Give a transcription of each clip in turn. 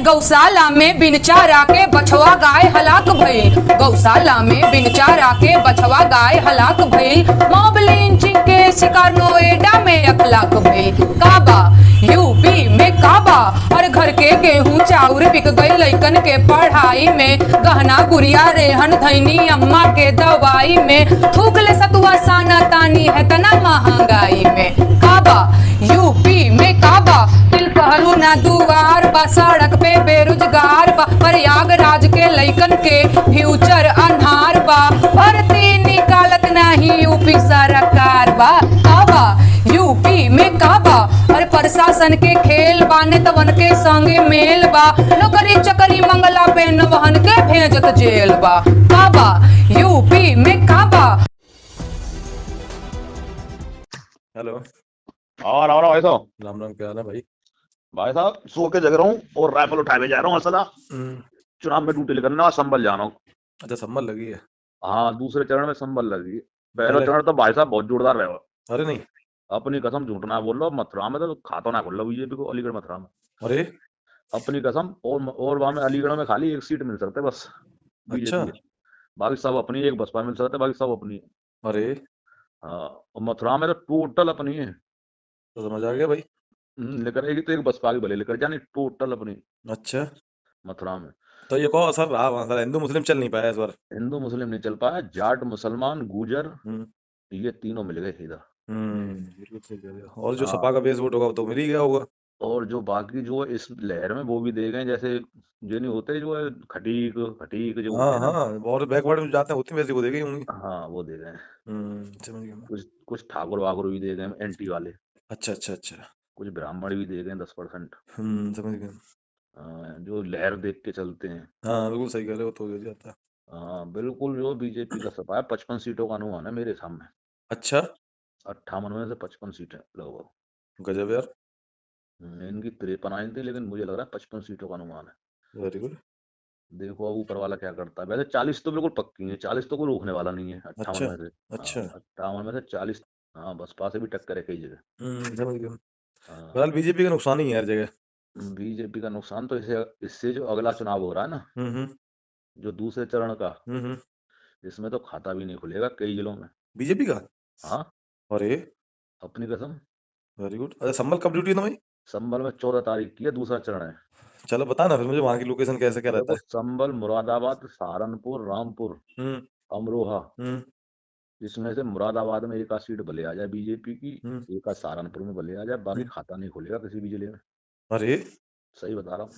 गौशाला में बिन चारा के बछवा गाय हलाक भइल। गौशाला में बिन चारा के बछवा गाय हलाक भइल। मॉब लिंचिंग के शिकार नोएडा में 1 लाख भइल। काबा यूपी में काबा और घर के गेहूं चाउर बिक गई लइकन के पढ़ाई में। गहना गुड़िया रेहन धैनी अम्मा के दवाई में। थूक ले सतुआ साना तानी है तना महंगाई में। काबा यूपी में काबा दिल कहलू ना दुआर बा। सड़क पे बेरोजगार बा। प्रयागराज के लइकन के फ्यूचर अन्हार बा। भर्ती निकालत नहीं यूपी सरकार बा। काबा यूपी में काबा और प्रशासन के खेल बा। नेतवन के संगे मेल बा। नौकरी चकरी मंगला पे नवहन के भेजत जेल बा। काबा यूपी में काबा। हेलो। और भाई साहब, राम राम, क्या हाल है भाई? भाई साहब सो के जग रहा हूँ और राइफल उठाए जा रहा हूँ। असला चुनाव में ड्यूटी करना, संभल जा रहा हूँ। अच्छा, संभल लगी है? हाँ, दूसरे चरण में संभल लगी। पहला पहले चरण तो भाई साहब बहुत जोरदार रहा। अरे नहीं। अपनी कसम झूठ ना बोल रहा हूँ। मथुरा में तो खाता ना खोल रहा बीजेपी को, अलीगढ़ मथुरा में। अरे अपनी कसम। और वहां में अलीगढ़ में खाली 1 सीट मिल सकते बस अच्छा। बीजेपी के। बाकी सब अपनी, एक बसपा मिल सकते, बाकी सब अपनी। अरे हाँ, और मथुरा में तो टोटल अपनी है। तो समझ आ गया भाई। लेकर एक तो एक बसपा की भले लेकर जानी, टोटल अपनी अच्छा, मथुरा में। तो ये कौन असर रहा वहां? हिंदू मुस्लिम चल नहीं पाया इस बार? हिंदू मुस्लिम नहीं चल पाया, जाट मुसलमान गुजर हम्म ये तीनों मिल गए इधर। बिल्कुल सही कह रहे हो। और जो हाँ, सपा का बेस वोट होगा वो तो मिल ही गया होगा। और जो बाकी जो इस लहर में वो भी दे गए, जैसे जो नहीं होते, जो है खटीक खटीक जो होते हाँ हैं ना। हाँ, और बैकवर्ड में जाते हैं होती वैसी को देगी होंगी। हाँ, वो दे गए। समझ गया मैं। कुछ कुछ ठाकुर वाकुर भी दे गए, एंटी वाले। अच्छा अच्छा अच्छा। कुछ ब्राह्मण भी दे गए 10%। समझ गया। जो लहर देख के चलते हैं। हाँ बिल्कुल सही कह रहे हो, तो हो जाता है। हाँ बिल्कुल, जो बीजेपी का सपा है 55 सीटों का अनुमान है मेरे सामने। अच्छा, 58 में से 55 सीटें लगभग। गजब यार। इनकी 53 आई थी, लेकिन मुझे लग रहा है 55 सीटों का अनुमान है। Very good. देखो अब ऊपर वाला क्या करता है। वैसे 40 तो बिल्कुल पक्की है, 40 तो कोई रोकने वाला नहीं है 58 अच्छा में से। अच्छा। हाँ, 58 में से 40। हाँ, बसपा से भी टक्कर है कई जगह। समझ गया। हाँ, फिलहाल बीजेपी का नुकसान ही है हर जगह। बीजेपी का नुकसान तो इससे इससे जो अगला चुनाव हो रहा है ना, हम्म जो दूसरे चरण का, हम्म। इसमें तो खाता भी नहीं खुलेगा कई जिलों में। बीजेपी का? हाँ, अरे अपनी कसम। Very good. अच्छा, संभल कब ड्यूटी है तुम्हारी? संभल में 14 तारीख की है, दूसरा चरण है। चलो बता ना फिर मुझे वहाँ की लोकेशन कैसे क्या रहता देखो, है। संभल, मुरादाबाद, सहारनपुर, रामपुर, हम्म अमरोहा। हम्म इसमें से मुरादाबाद में एक आध सीट भले आ जाए बीजेपी की, हम्म। एक आध सहारनपुर में भले आ जाए, बाकी हम्म। खाता नहीं खुलेगा किसी भी जिले में। अरे सही बता रहा हूँ।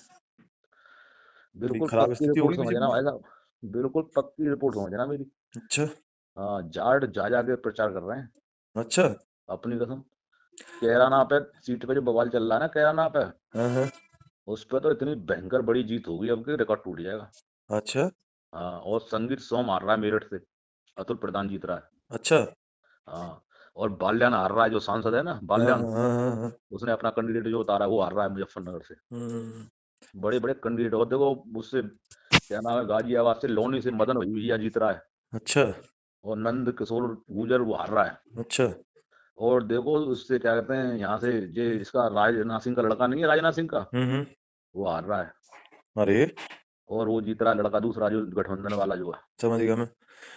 बड़ी बिल्कुल खराब पक्की स्थिति रिपोर्ट होगी समझना बीजेपी की। भाई साहब। बिल्कुल पक्की रिपोर्ट समझना मेरी। अच्छा हाँ, जाट जा जाके प्रचार कर रहे हैं। अच्छा। अपनी कसम। कैराना पे सीट पे जो बवाल चल रहा है ना, कैराना पे, हाँ। उस पे तो इतनी भयंकर बड़ी जीत होगी अब कि रिकॉर्ड टूट जाएगा। अच्छा हाँ, और संगीत सौ मार रहा है मेरठ से, अतुल प्रधान जीत रहा है। अच्छा। हाँ, और बाल्यान हार रहा है, जो सांसद है ना हाँ बाल्यान, हाँ हाँ हाँ। उसने अपना कैंडिडेट जो उतारा है, वो हार रहा है मुजफ्फरनगर से। हम्म। बड़े बड़े कैंडिडेट, और देखो उससे क्या नाम है, गाजियाबाद से, लोनी से मदन भैया जीत रहा है, अच्छा और नंद किशोर गुजर वो हार रहा है। अच्छा। और देखो उससे क्या कहते हैं, यहाँ से जे इसका राजनाथ सिंह का लड़का नहीं है, राजनाथ सिंह का, हम्म। वो हार रहा है। अरे और वो जीत रहा है लड़का दूसरा, जो गठबंधन वाला जो है। समझ गया मैं।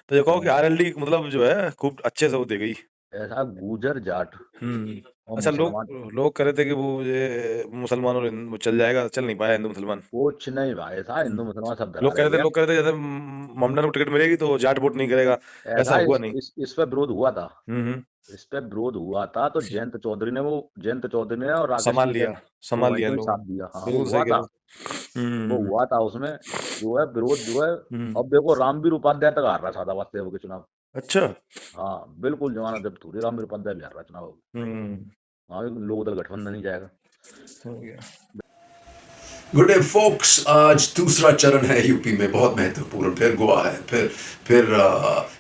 तो ये कहो कि आरएलडी मतलब जो है खूब अच्छे से वो दे गई। ऐसा गुजर जाट और अच्छा, लोग मुसलमान। लोग कह रहे थे कि वो ये मुसलमान और वो चल जाएगा, चल नहीं पाया हिंदू मुसलमान। कुछ नहीं भाई, ऐसा हम्म। हिंदू मुसलमान सब धरा रह गया। लोग कह रहे थे जैसे ममता को टिकट मिलेगी तो जाट वोट नहीं करेगा। ऐसा ऐसा हुआ नहीं। इस पे विरोध हुआ था। हम्म। इस पे विरोध हुआ था, तो जयंत चौधरी ने और राकेश संभाल सिंह लिया, ने संभाल वहीं लिया को इन ही लोगों साथ ने। दिया। हाँ, वो बिल्कुल सही हुआ कह रहे था। हो। वो हुआ था उसमें, जो है विरोध जो है। हम्म। अब देखो, रामवीर उपाध्याय तक हार रहा था सादाबाद से के चुनाव। अच्छा। हाँ बिल्कुल, जमाना जब थोड़ी रामवीर उपाध्याय भी हार रहा चुनाव। हम्म। हाँ, लोक दल गठबंधन नहीं जाएगा। हो गया। Good day folks. आज दूसरा चरण है यूपी में, बहुत महत्वपूर्ण। फिर गोवा है, फिर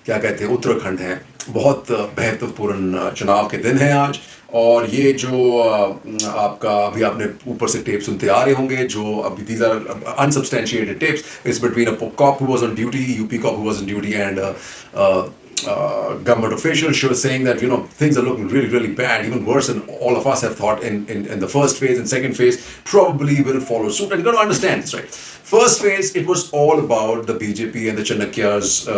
क्या कहते हैं, उत्तराखंड है। बहुत महत्वपूर्ण चुनाव के दिन है आज। और ये जो आपका अभी आपने ऊपर से टेप सुनते आ रहे होंगे, जो अभी these are unsubstantiated tapes, it's between a cop who was on duty, UP cop who was on duty, and government officials saying that things are looking really, really bad, even worse than all of us have thought in the first phase and second phase. Probably will follow suit. And you got to understand this, right? First phase, it was all about the BJP and the Chanakya's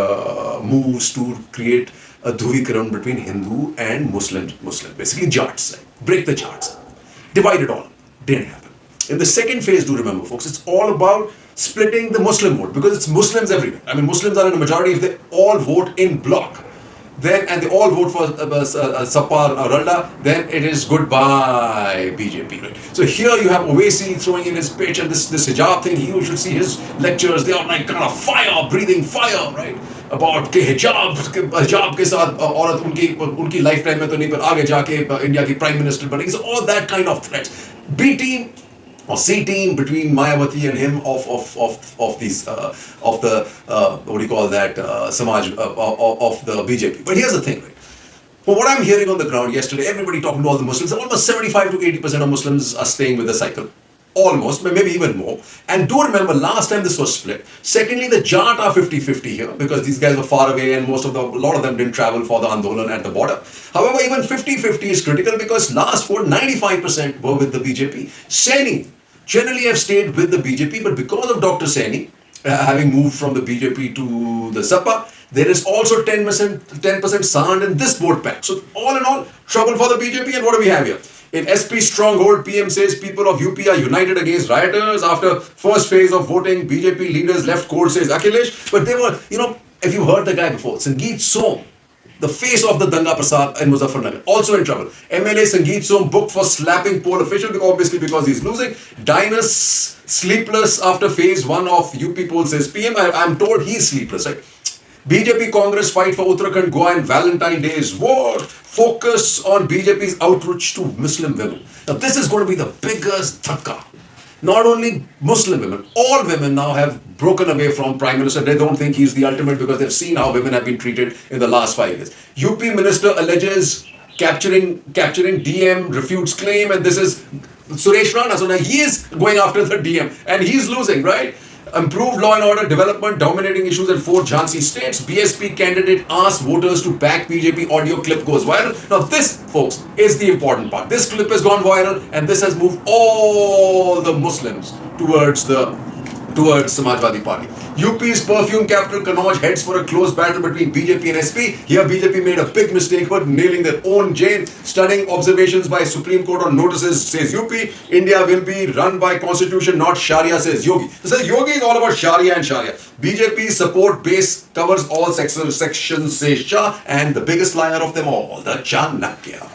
moves to create a dhuvikaran between Hindu and Muslim, basically Jats, right? Break the Jats, divide it all. Didn't happen. In the second phase, do remember, folks, it's all about splitting the Muslim vote, because it's Muslims everywhere. I mean, Muslims are in a majority. If they all vote in bloc, then and they all vote for Sapar or Ralda, then it is goodbye BJP. Right? So here you have Owaisi throwing in his pitch, and this hijab thing. You should see his lectures. They are like kind of fire, breathing fire, right? About के हिजाब के साथ औरत उनकी life time में तो नहीं, पर आगे जाके इंडिया की प्राइम मिनिस्टर बनेगी. So all that kind of threats. B team or C team between Mayawati and him of these of the what do you call that Samaj of the BJP. But here's the thing, right? From what I'm hearing on the ground yesterday, everybody talking to all the Muslims, almost 75 to 80% of Muslims are staying with the cycle. Almost, maybe even more. And do remember, last time this was split. Secondly, the Jat are 50-50 here, because these guys were far away and a lot of them didn't travel for the Andolan at the border. However, even 50-50 is critical, because last vote, 95% were with the BJP. Saini generally have stayed with the BJP, but because of Dr. Saini having moved from the BJP to the Sapa, there is also 10% sand in this vote pack. So all in all, trouble for the BJP. And what do we have here? In SP stronghold, PM says people of UP are united against rioters. After first phase of voting, BJP leaders left court, says Akhilesh. But they were, if you heard the guy before, Sangeet Som, the face of the Danga Prasad in Muzaffarnagar, also in trouble. MLA Sangeet Som booked for slapping poll official, obviously because he's losing. Diners sleepless after phase 1 of UP poll, says PM. I'm told he's sleepless, right? BJP Congress fight for Uttarakhand, Goa and Valentine Days. What? Focus on BJP's outreach to Muslim women. Now this is going to be the biggest dhakka. Not only Muslim women, all women now have broken away from Prime Minister. They don't think he's the ultimate, because they've seen how women have been treated in the last 5 years. UP Minister alleges capturing DM, refutes claim, and this is Suresh Rana. So now he is going after the DM and he's losing, right? Improved law and order development, dominating issues at 4 Jhansi states. BSP candidate asks voters to back BJP, audio clip goes viral. Now this, folks, is the important part. This clip has gone viral, and this has moved all the Muslims towards Samajwadi Party. UP's perfume capital Kannauj heads for a close battle between BJP and SP. Here BJP made a big mistake but nailing their own jail. Stunning observations by Supreme Court on notices, says UP. India will be run by constitution, not Sharia, says Yogi. So Yogi is all about Sharia and Sharia. BJP's support base covers all sections, says Shah. And the biggest liar of them all, the Chanakya.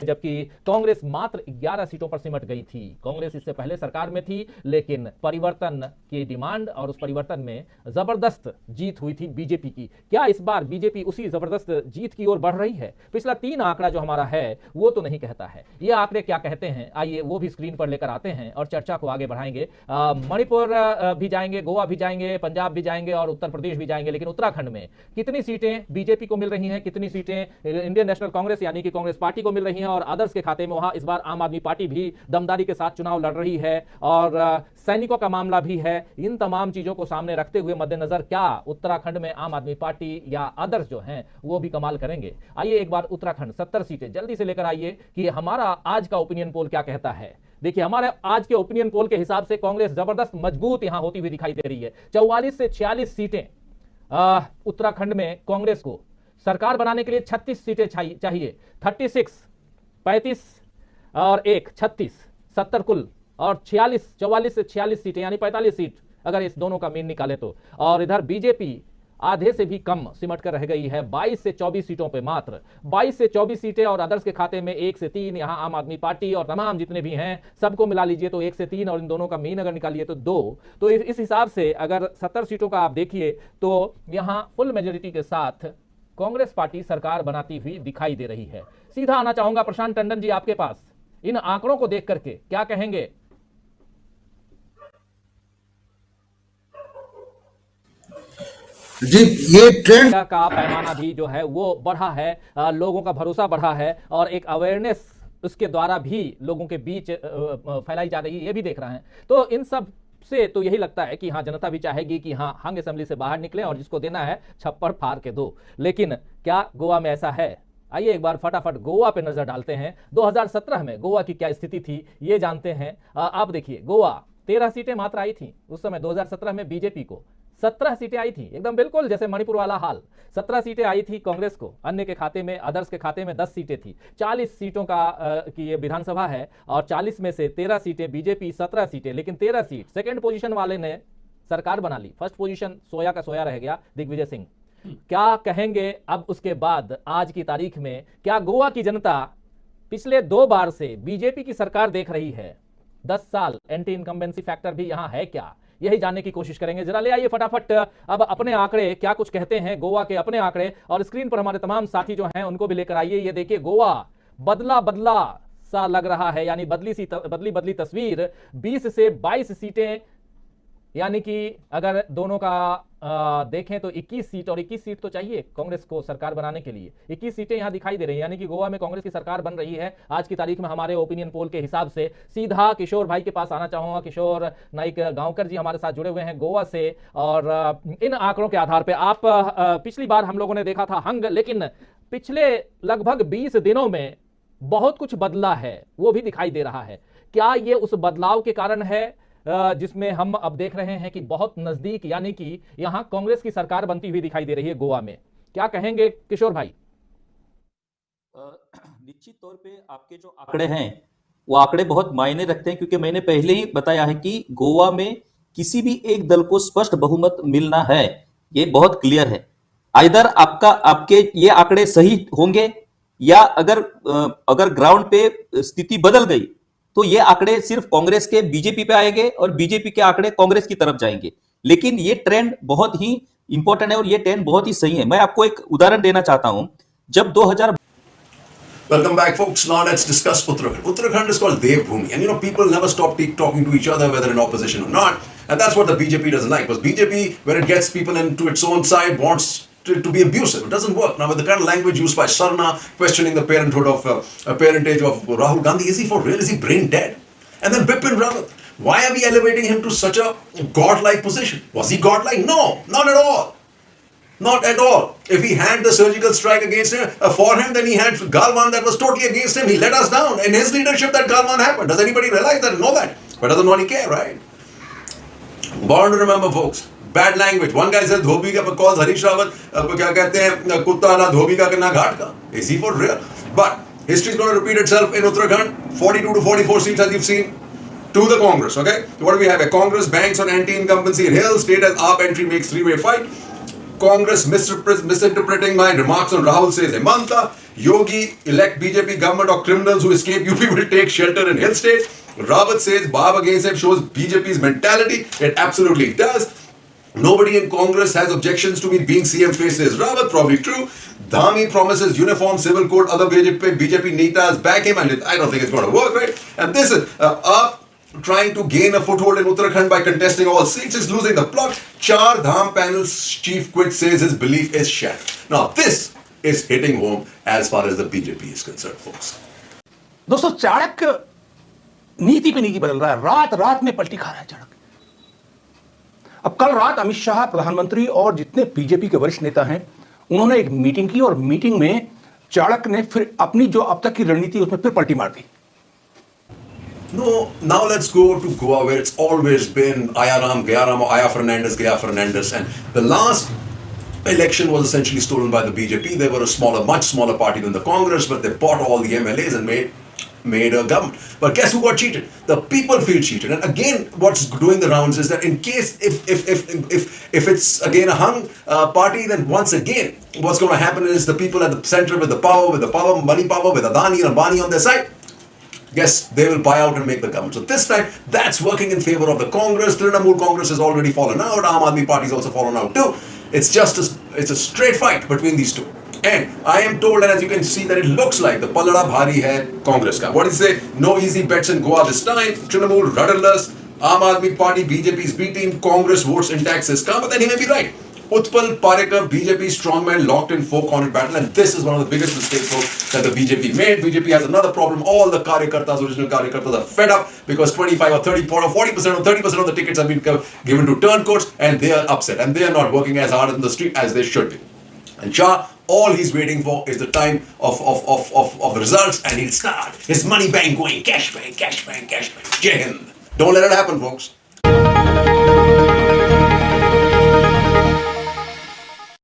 जबकि कांग्रेस मात्र 11 सीटों पर सिमट गई थी। कांग्रेस इससे पहले सरकार में थी, लेकिन परिवर्तन की डिमांड और उस परिवर्तन में जबरदस्त जीत हुई थी बीजेपी की। क्या इस बार बीजेपी उसी जबरदस्त जीत की ओर बढ़ रही है? पिछला 3 आंकड़ा जो हमारा है वो तो नहीं कहता है। ये आंकड़े क्या कहते हैं, आइए वो भी स्क्रीन पर लेकर आते हैं और चर्चा को आगे बढ़ाएंगे। मणिपुर भी जाएंगे, गोवा भी जाएंगे, पंजाब भी जाएंगे और उत्तर प्रदेश भी जाएंगे, लेकिन उत्तराखंड में कितनी सीटें बीजेपी को मिल रही हैं, कितनी सीटें इंडियन नेशनल कांग्रेस यानी कि कांग्रेस पार्टी को मिल रही हैं, और अदर्स के खाते में वहां इस बार आम आदमी पार्टी भी दमदारी के साथ चुनाव लड़ रही है और सैनिकों का मामला भी है। इन तमाम चीजों को सामने रखते हुए मद्देनजर क्या उत्तराखंड में आम आदमी पार्टी या अदर्स जो हैं वो भी कमाल करेंगे? आइए एक बार उत्तराखंड 70 सीटें जल्दी से लेकर आइए कि हमारा आज का ओपिनियन पोल क्या कहता है। देखिए, हमारे आज के ओपिनियन पोल के हिसाब से कांग्रेस जबरदस्त मजबूत यहां होती हुई दिखाई दे रही है। 44 से 46 सीटें उत्तराखंड में कांग्रेस को सरकार बनाने के लिए 36 सीटें चाहिए। 36, 35 और 1 36, 70 कुल, और 44 से 46 सीटें यानी 45 सीट अगर इस दोनों का मीन निकाले तो। और इधर बीजेपी आधे से भी कम सिमट कर रह गई है, 22 से 24 सीटों पे, मात्र 22 से 24 सीटें, और अदर्स के खाते में 1 से 3। यहां आम आदमी पार्टी और तमाम जितने भी हैं सबको मिला लीजिए तो 1 से 3, और इन दोनों का मीन अगर निकालिए तो 2। तो इस हिसाब से अगर 70 सीटों का आप देखिए तो यहां फुल मेजोरिटी के साथ कांग्रेस पार्टी सरकार बनाती हुई दिखाई दे रही है। सीधा आना चाहूंगा प्रशांत टंडन जी आपके पास, इन आंकड़ों को देख करके क्या कहेंगे? जी, ये ट्रेंड का पैमाना भी जो है वो बढ़ा है, लोगों का भरोसा बढ़ा है, और एक अवेयरनेस उसके द्वारा भी लोगों के बीच फैलाई जा रही है, ये भी देख रहे हैं। तो इन सब से तो यही लगता है कि हाँ, जनता भी चाहेगी कि हाँ, हंग असेंबली से बाहर निकले और जिसको देना है छप्पर फाड़ के दो। लेकिन क्या गोवा में ऐसा है? आइए एक बार फटाफट गोवा पे नजर डालते हैं। 2017 में गोवा की क्या स्थिति थी ये जानते हैं। आप देखिए, गोवा 13 सीटें मात्र आई थी उस समय 2017 में, बीजेपी को 17 सीटें आई थी, एकदम बिल्कुल जैसे मणिपुर वाला हाल। 17 सीटें आई थी कांग्रेस को, अन्य के खाते में, अदर्स के खाते में 10 सीटें थी। 40 सीटों का की ये विधानसभा है और 40 में से 13 सीटें बीजेपी, 17 सीटें, लेकिन 13 सीट सेकंड पोजीशन वाले ने सरकार बना ली। फर्स्ट पोजीशन सोया का सोया रह गया, दिग्विजय सिंह। क्या कहेंगे अब उसके बाद आज की तारीख में? क्या गोवा की जनता पिछले 2 बार से बीजेपी की सरकार देख रही है? 10 साल एंटी इनकम्बेंसी फैक्टर भी यहां है क्या? यही जानने की कोशिश करेंगे। जरा ले आइए फटाफट अब अपने आंकड़े क्या कुछ कहते हैं, गोवा के अपने आंकड़े, और स्क्रीन पर हमारे तमाम साथी जो हैं उनको भी लेकर आइए। ये देखिए, गोवा बदला बदला सा लग रहा है, यानी बदली तस्वीर। 20 से 22 सीटें, यानी कि अगर दोनों का देखें तो 21 सीट, और 21 सीट तो चाहिए कांग्रेस को सरकार बनाने के लिए। 21 सीटें यहां दिखाई दे रही हैं, यानी कि गोवा में कांग्रेस की सरकार बन रही है आज की तारीख में हमारे ओपिनियन पोल के हिसाब से। सीधा किशोर भाई के पास आना चाहूंगा। किशोर नाइक गांवकर जी हमारे साथ जुड़े हुए हैं गोवा से, और इन आंकड़ों के आधार पर आप पिछली बार हम लोगों ने देखा था हंग, लेकिन पिछले लगभग 20 दिनों में बहुत कुछ बदला है, वो भी दिखाई दे रहा है। क्या ये उस बदलाव के कारण है जिसमें हम अब देख रहे हैं कि बहुत नजदीक, यानी कि यहां कांग्रेस की सरकार बनती हुई दिखाई दे रही है गोवा में? क्या कहेंगे किशोर भाई? निश्चित तौर पे आपके जो आंकड़े हैं वो आंकड़े बहुत मायने रखते हैं, क्योंकि मैंने पहले ही बताया है कि गोवा में किसी भी एक दल को स्पष्ट बहुमत मिलना है, ये बहुत क्लियर है। आइदर आपके ये आंकड़े सही होंगे, या अगर ग्राउंड पे स्थिति बदल गई तो ये आंकड़े सिर्फ कांग्रेस के बीजेपी पे आएंगे और बीजेपी के आंकड़े कांग्रेस की तरफ जाएंगे। लेकिन ये ट्रेंड बहुत ही इंपॉर्टेंट है और ये ट्रेंड बहुत ही सही है। मैं आपको एक उदाहरण देना चाहता हूं। जब 2000 Welcome back, folks. Now let's discuss Uttarakhand. Uttarakhand is called Devbhumi, and people never stop talking to each other, whether in opposition or not. And that's what the BJP doesn't like. Because BJP, when it gets people into its own side, wants to be abusive. It doesn't work. Now, with the kind of language used by Sarna, questioning the parentage of Rahul Gandhi, is he for real? Is he brain dead? And then Bipin Rawat. Why are we elevating him to such a godlike position? Was he godlike? No, not at all. Not at all. If he had the surgical strike against him, for him, then he had Galwan that was totally against him. He let us down. In his leadership, that Galwan happened. Does anybody realize that? Know that? But doesn't nobody care, right? Born to remember, folks. Bad language. One guy said, "Dhobi ka calls Harish Rawat, kya kehte hain, kutta na dhobi ka na ghat ka." Is he for real? But history is going to repeat itself in Uttarakhand. 42 to 44 seats, as you've seen, to the Congress. Okay. So what do we have? A Congress banks on anti-incumbency in Hill. State as AAP entry makes three-way fight. Congress misinterpreting my remarks on Rahul says Hemanta. Yogi elect BJP government or criminals who escape UP will take shelter in Hill State. Rawat says Bab against him shows BJP's mentality. It absolutely does. Nobody in Congress has objections to me being CM faces Rawat. Probably true. Dhami promises uniform civil code. Other BJP netas back him, and I don't think it's going to work, right? And this is up. Trying to gain a foothold in Uttarakhand by contesting all seats is losing the plot. Char Dham panel's chief quit says his belief is shattered. Now this is hitting home as far as the BJP is concerned, folks. दोस्तों, चाणक्य नीति पे नीति बदल रहा है, रात रात में पलटी खा रहा है चाणक्य। अब कल रात अमित शाह प्रधानमंत्री और जितने बीजेपी के वरिष्ठ नेता हैं उन्होंने एक मीटिंग की, और मीटिंग में चाणक्य ने फिर अपनी जो अब तक की रणनीति उसमें फिर पलटी मार दी। No, now let's go to Goa, where it's always been Ayaram, Gayaram, or Aya Fernandez, Gaya Fernandez. And the last election was essentially stolen by the BJP. They were a much smaller party than the Congress, but they bought all the MLAs and made a government. But guess who got cheated? The people feel cheated. And again, what's doing the rounds is that in case if it's again a hung party, then once again, what's going to happen is the people at the center with the power, money power, with Adani and Ambani on their side, yes, they will buy out and make the government. So this time, that's working in favor of the Congress. Trinamool Congress has already fallen out. Aam Aadmi Party has also fallen out too. It's just it's a straight fight between these two. And I am told, and as you can see, that it looks like the Pallada Bhari hai Congress ka. What do you say? No easy bets in Goa this time. Trinamool rudderless. Aam Aadmi Party, BJP's B team. Congress votes intact says come, but then he may be right. Utpal Parekar, BJP strongman, locked in four-cornered battle, and this is one of the biggest mistakes that the BJP made. BJP has another problem. All the Karyakartas, original Karyakartas, are fed up because 25 or 30 or 40% or 30% of the tickets have been given to turncoats, and they are upset, and they are not working as hard in the street as they should be. And Shah, all he's waiting for is the time of results, and he'll start his money bank going, cash bank, cash bank, cash bank. Jai Hind. Don't let it happen, folks.